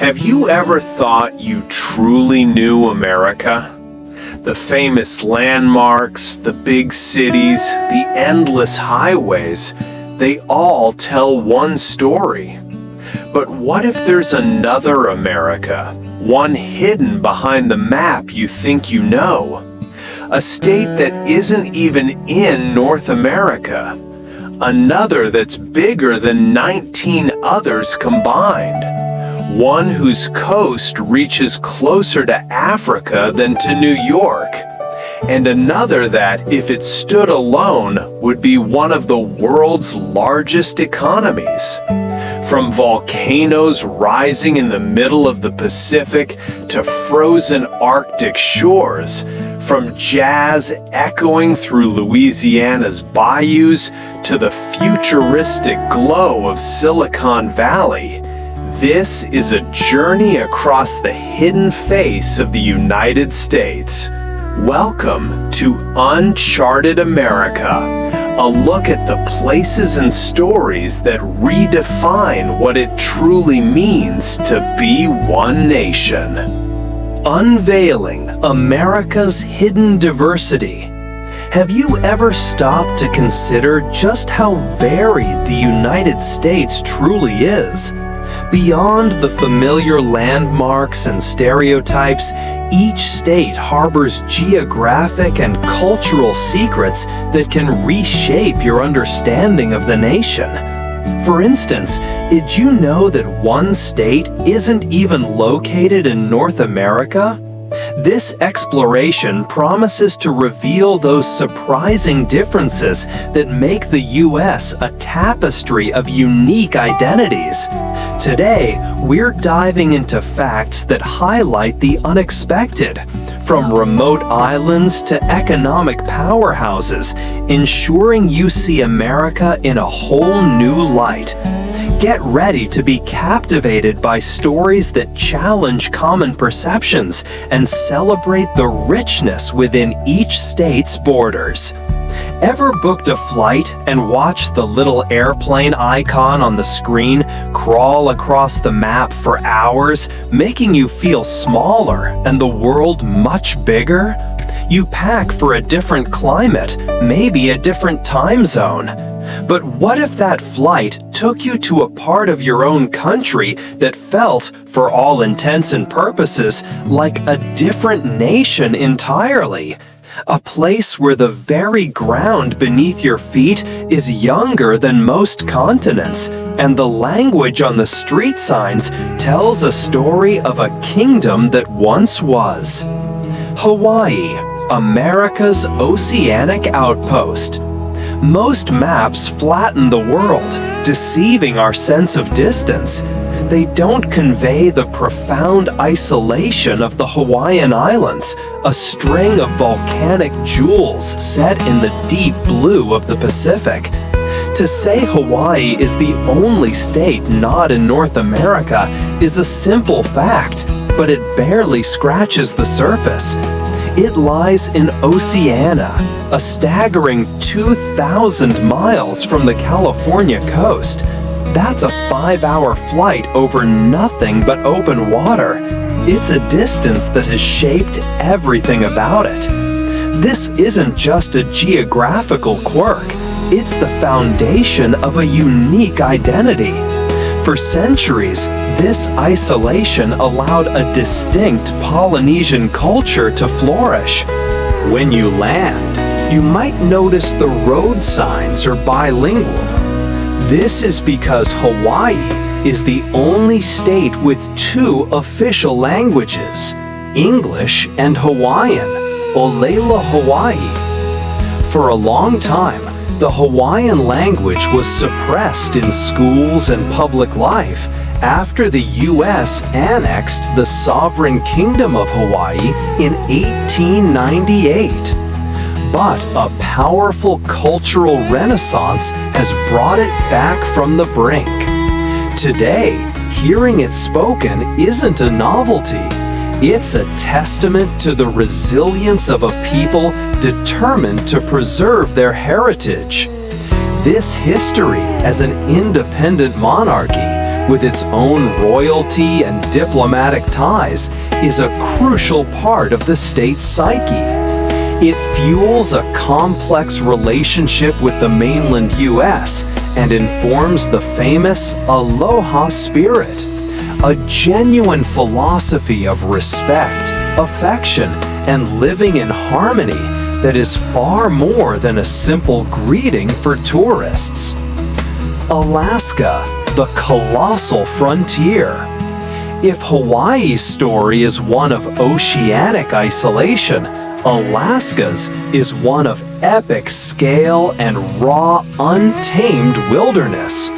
Have you ever thought you truly knew America? The famous landmarks, the big cities, the endless highways, they all tell one story. But what if there's another America, one hidden behind the map you think you know? A state that isn't even in North America. Another that's bigger than 19 others combined. One whose coast reaches closer to Africa than to New York. And another that, if it stood alone, would be one of the world's largest economies. From volcanoes rising in the middle of the Pacific to frozen Arctic shores, from jazz echoing through Louisiana's bayous to the futuristic glow of Silicon Valley, this is a journey across the hidden face of the United States. Welcome to Uncharted America, a look at the places and stories that redefine what it truly means to be one nation. Unveiling America's hidden diversity. Have you ever stopped to consider just how varied the United States truly is? Beyond the familiar landmarks and stereotypes, each state harbors geographic and cultural secrets that can reshape your understanding of the nation. For instance, did you know that one state isn't even located in North America? This exploration promises to reveal those surprising differences that make the U.S. a tapestry of unique identities. Today, we're diving into facts that highlight the unexpected, from remote islands to economic powerhouses, ensuring you see America in a whole new light. Get ready to be captivated by stories that challenge common perceptions and celebrate the richness within each state's borders. Ever booked a flight and watched the little airplane icon on the screen crawl across the map for hours, making you feel smaller and the world much bigger? You pack for a different climate, maybe a different time zone. But what if that flight took you to a part of your own country that felt, for all intents and purposes, like a different nation entirely? A place where the very ground beneath your feet is younger than most continents, and the language on the street signs tells a story of a kingdom that once was. Hawaii, America's oceanic outpost. Most maps flatten the world, deceiving our sense of distance. They don't convey the profound isolation of the Hawaiian Islands, a string of volcanic jewels set in the deep blue of the Pacific. To say Hawaii is the only state not in North America is a simple fact, but it barely scratches the surface. It lies in Oceania, a staggering 2,000 miles from the California coast. That's a 5-hour flight over nothing but open water. It's a distance that has shaped everything about it. This isn't just a geographical quirk, it's the foundation of a unique identity. For centuries, this isolation allowed a distinct Polynesian culture to flourish. When you land, you might notice the road signs are bilingual. This is because Hawaii is the only state with 2 official languages, English and Hawaiian, Olela Hawaii. For a long time, the Hawaiian language was suppressed in schools and public life after the U.S. annexed the sovereign kingdom of Hawaii in 1898. But a powerful cultural renaissance has brought it back from the brink. Today, hearing it spoken isn't a novelty. It's a testament to the resilience of a people determined to preserve their heritage. This history as an independent monarchy with its own royalty and diplomatic ties, is a crucial part of the state's psyche. It fuels a complex relationship with the mainland U.S. and informs the famous Aloha spirit, a genuine philosophy of respect, affection, and living in harmony that is far more than a simple greeting for tourists. Alaska, the colossal frontier. If Hawaii's story is one of oceanic isolation, Alaska's is one of epic scale and raw, untamed wilderness.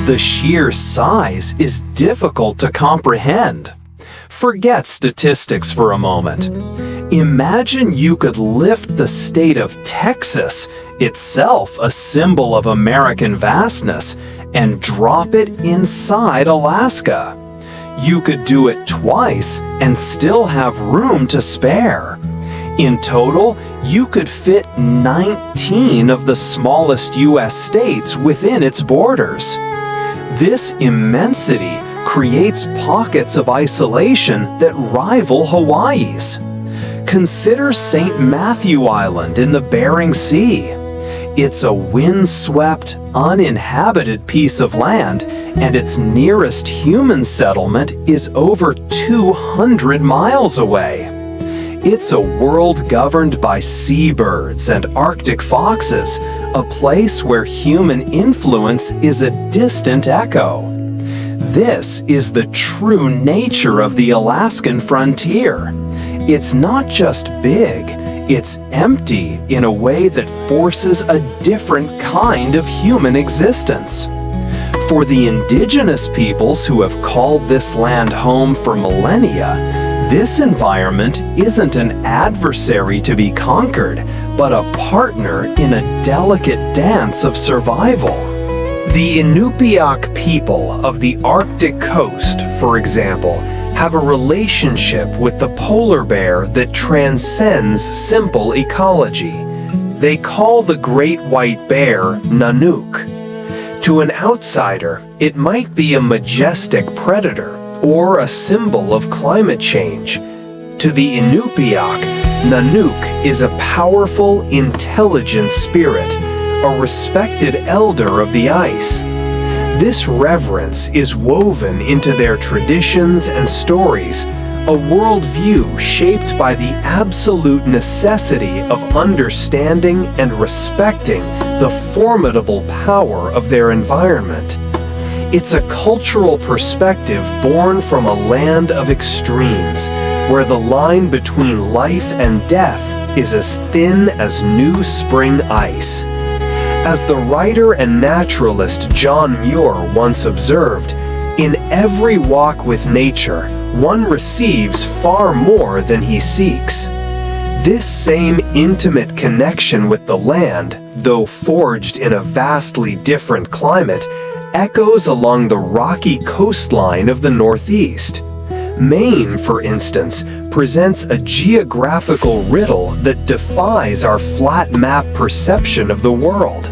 The sheer size is difficult to comprehend. Forget statistics for a moment. Imagine you could lift the state of Texas, itself a symbol of American vastness, and drop it inside Alaska. You could do it twice and still have room to spare. In total, you could fit 19 of the smallest U.S. states within its borders. This immensity creates pockets of isolation that rival Hawaii's. Consider St. Matthew Island in the Bering Sea. It's a windswept, uninhabited piece of land, and its nearest human settlement is over 200 miles away. It's a world governed by seabirds and Arctic foxes, a place where human influence is a distant echo. This is the true nature of the Alaskan frontier. It's not just big, it's empty in a way that forces a different kind of human existence. For the indigenous peoples who have called this land home for millennia, this environment isn't an adversary to be conquered, but a partner in a delicate dance of survival. The Inupiaq people of the Arctic coast, for example, have a relationship with the polar bear that transcends simple ecology. They call the great white bear Nanook. To an outsider, it might be a majestic predator or a symbol of climate change. To the Inupiaq, Nanook is a powerful, intelligent spirit, a respected elder of the ice. This reverence is woven into their traditions and stories, a worldview shaped by the absolute necessity of understanding and respecting the formidable power of their environment. It's a cultural perspective born from a land of extremes, where the line between life and death is as thin as new spring ice. As the writer and naturalist John Muir once observed, in every walk with nature, one receives far more than he seeks. This same intimate connection with the land, though forged in a vastly different climate, echoes along the rocky coastline of the Northeast. Maine, for instance, presents a geographical riddle that defies our flat map perception of the world.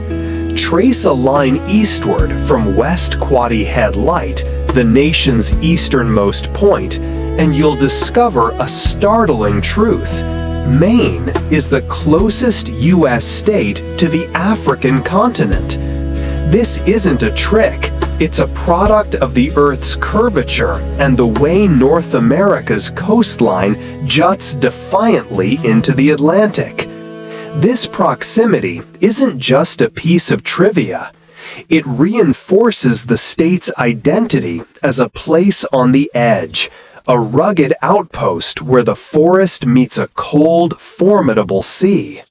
Trace a line eastward from West Quoddy Head Light, the nation's easternmost point, and you'll discover a startling truth. Maine is the closest U.S. state to the African continent. This isn't a trick. It's a product of the Earth's curvature and the way North America's coastline juts defiantly into the Atlantic. This proximity isn't just a piece of trivia. It reinforces the state's identity as a place on the edge, a rugged outpost where the forest meets a cold, formidable sea.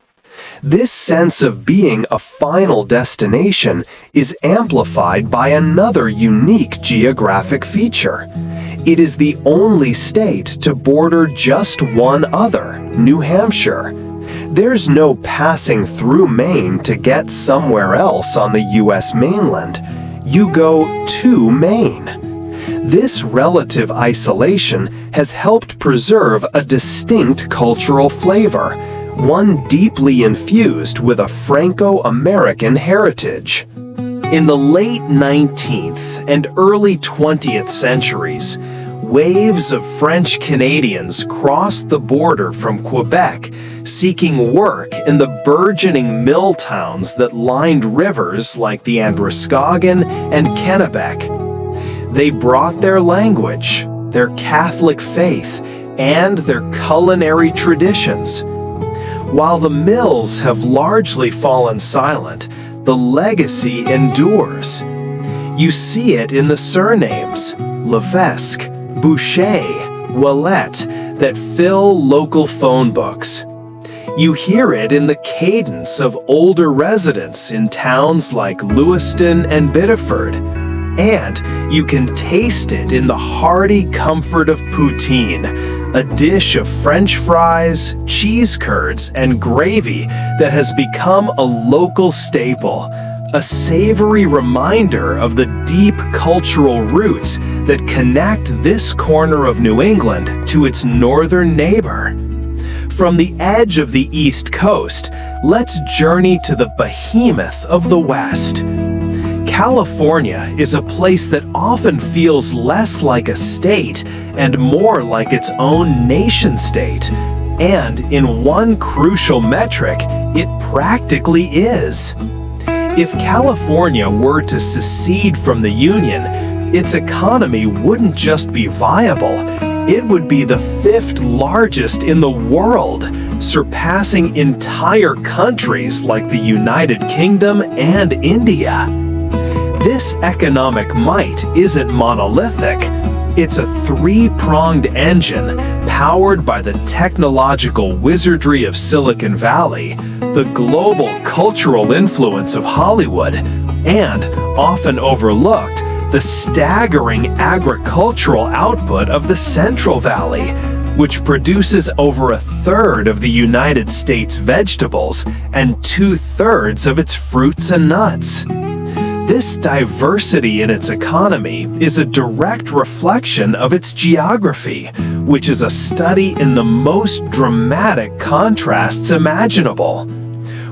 This sense of being a final destination is amplified by another unique geographic feature. It is the only state to border just one other, New Hampshire. There's no passing through Maine to get somewhere else on the U.S. mainland. You go to Maine. This relative isolation has helped preserve a distinct cultural flavor, one deeply infused with a Franco-American heritage. In the late 19th and early 20th centuries, waves of French Canadians crossed the border from Quebec, seeking work in the burgeoning mill towns that lined rivers like the Androscoggin and Kennebec. They brought their language, their Catholic faith, and their culinary traditions. While the mills have largely fallen silent, the legacy endures. You see it in the surnames, Levesque, Boucher, Ouellette, that fill local phone books. You hear it in the cadence of older residents in towns like Lewiston and Biddeford, and you can taste it in the hearty comfort of poutine, a dish of French fries, cheese curds, and gravy that has become a local staple, a savory reminder of the deep cultural roots that connect this corner of New England to its northern neighbor. From the edge of the East Coast, let's journey to the behemoth of the West. California is a place that often feels less like a state and more like its own nation-state. And in one crucial metric, it practically is. If California were to secede from the Union, its economy wouldn't just be viable, it would be the 5th largest in the world, surpassing entire countries like the United Kingdom and India. This economic might isn't monolithic. It's a three-pronged engine powered by the technological wizardry of Silicon Valley, the global cultural influence of Hollywood, and, often overlooked, the staggering agricultural output of the Central Valley, which produces over 1/3 of the United States' vegetables and 2/3 of its fruits and nuts. This diversity in its economy is a direct reflection of its geography, which is a study in the most dramatic contrasts imaginable.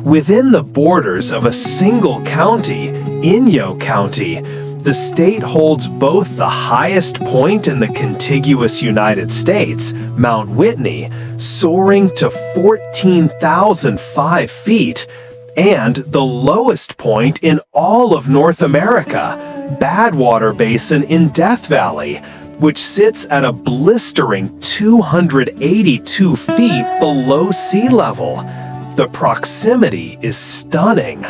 Within the borders of a single county, Inyo County, the state holds both the highest point in the contiguous United States, Mount Whitney, soaring to 14,005 feet, and the lowest point in all of North America, Badwater Basin in Death Valley, which sits at a blistering 282 feet below sea level. The proximity is stunning.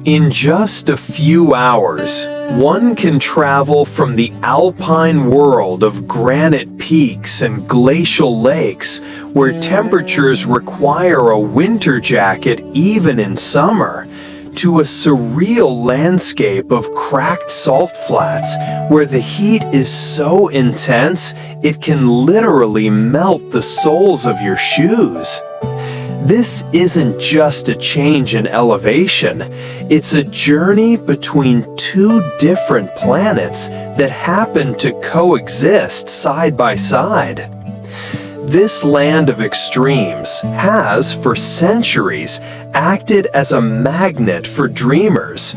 In just a few hours, one can travel from the alpine world of granite peaks and glacial lakes, where temperatures require a winter jacket even in summer, to a surreal landscape of cracked salt flats, where the heat is so intense it can literally melt the soles of your shoes. This isn't just a change in elevation, it's a journey between two different planets that happen to coexist side by side. This land of extremes has, for centuries, acted as a magnet for dreamers.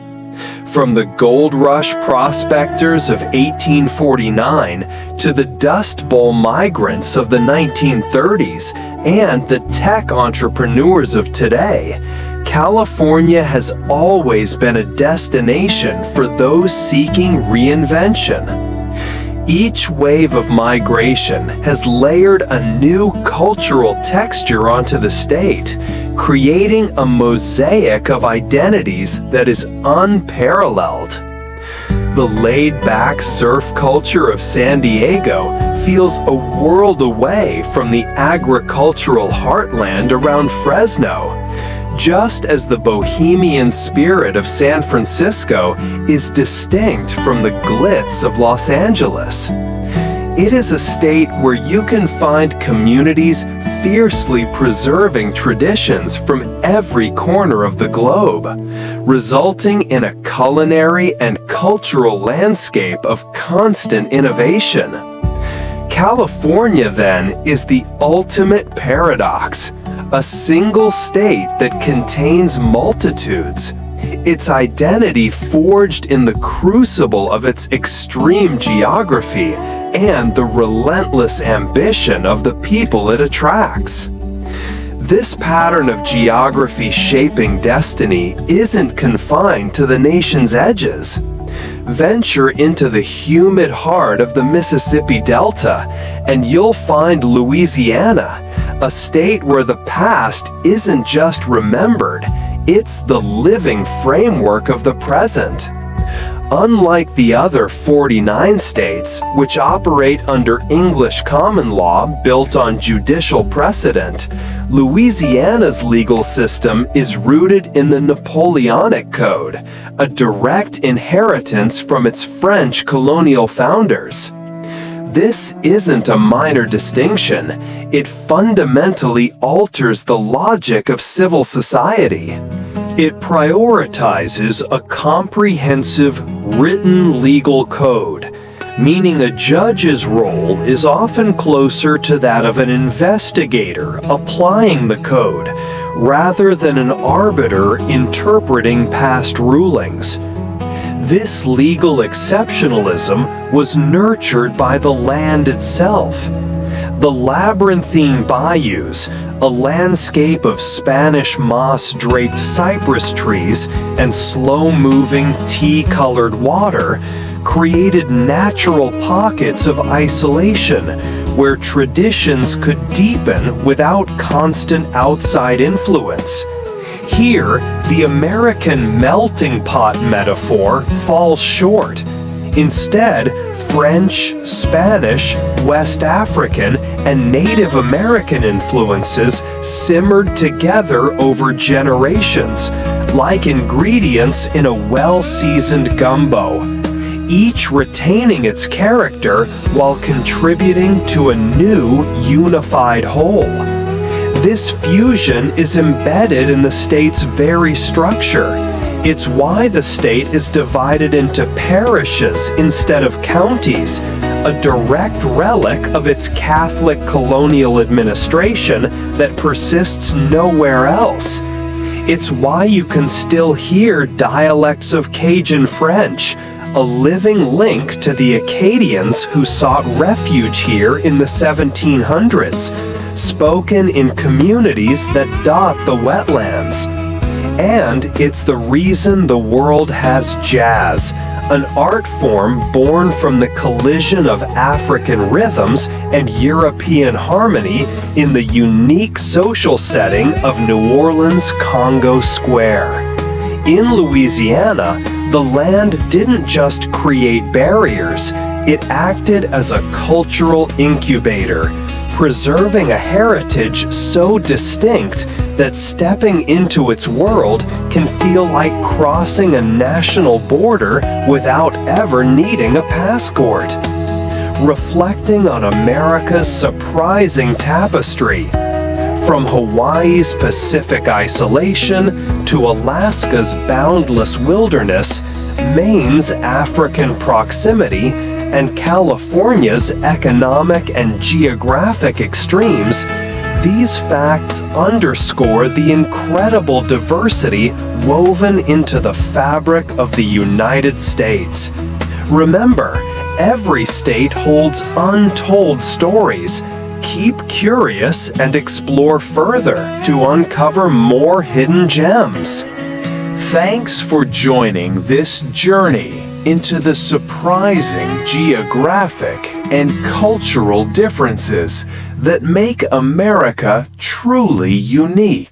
From the gold rush prospectors of 1849 to the Dust Bowl migrants of the 1930s and the tech entrepreneurs of today, California has always been a destination for those seeking reinvention. Each wave of migration has layered a new cultural texture onto the state, creating a mosaic of identities that is unparalleled. The laid-back surf culture of San Diego feels a world away from the agricultural heartland around Fresno, just as the bohemian spirit of San Francisco is distinct from the glitz of Los Angeles. It is a state where you can find communities fiercely preserving traditions from every corner of the globe, resulting in a culinary and cultural landscape of constant innovation. California, then, is the ultimate paradox, a single state that contains multitudes. its identity forged in the crucible of its extreme geography and the relentless ambition of the people it attracts. This pattern of geography shaping destiny isn't confined to the nation's edges. Venture into the humid heart of the Mississippi Delta, and you'll find Louisiana, a state where the past isn't just remembered, it's the living framework of the present. Unlike the other 49 states, which operate under English common law built on judicial precedent, Louisiana's legal system is rooted in the Napoleonic Code, a direct inheritance from its French colonial founders. This isn't a minor distinction, it fundamentally alters the logic of civil society. It prioritizes a comprehensive written legal code, meaning a judge's role is often closer to that of an investigator applying the code, rather than an arbiter interpreting past rulings. This legal exceptionalism was nurtured by the land itself. The labyrinthine bayous, a landscape of Spanish moss-draped cypress trees and slow-moving tea-colored water, created natural pockets of isolation where traditions could deepen without constant outside influence. Here, the American melting pot metaphor falls short. Instead, French, Spanish, West African, and Native American influences simmered together over generations, like ingredients in a well-seasoned gumbo, each retaining its character while contributing to a new, unified whole. This fusion is embedded in the state's very structure. It's why the state is divided into parishes instead of counties, a direct relic of its Catholic colonial administration that persists nowhere else. It's why you can still hear dialects of Cajun French, a living link to the Acadians who sought refuge here in the 1700s, spoken in communities that dot the wetlands. And it's the reason the world has jazz, an art form born from the collision of African rhythms and European harmony in the unique social setting of New Orleans' Congo Square. In Louisiana, the land didn't just create barriers, it acted as a cultural incubator, preserving a heritage so distinct that stepping into its world can feel like crossing a national border without ever needing a passport. Reflecting on America's surprising tapestry, from Hawaii's Pacific isolation to Alaska's boundless wilderness, Maine's African proximity, and California's economic and geographic extremes, these facts underscore the incredible diversity woven into the fabric of the United States. Remember, every state holds untold stories. Keep curious and explore further to uncover more hidden gems. Thanks for joining this journey into the surprising geographic and cultural differences that make America truly unique.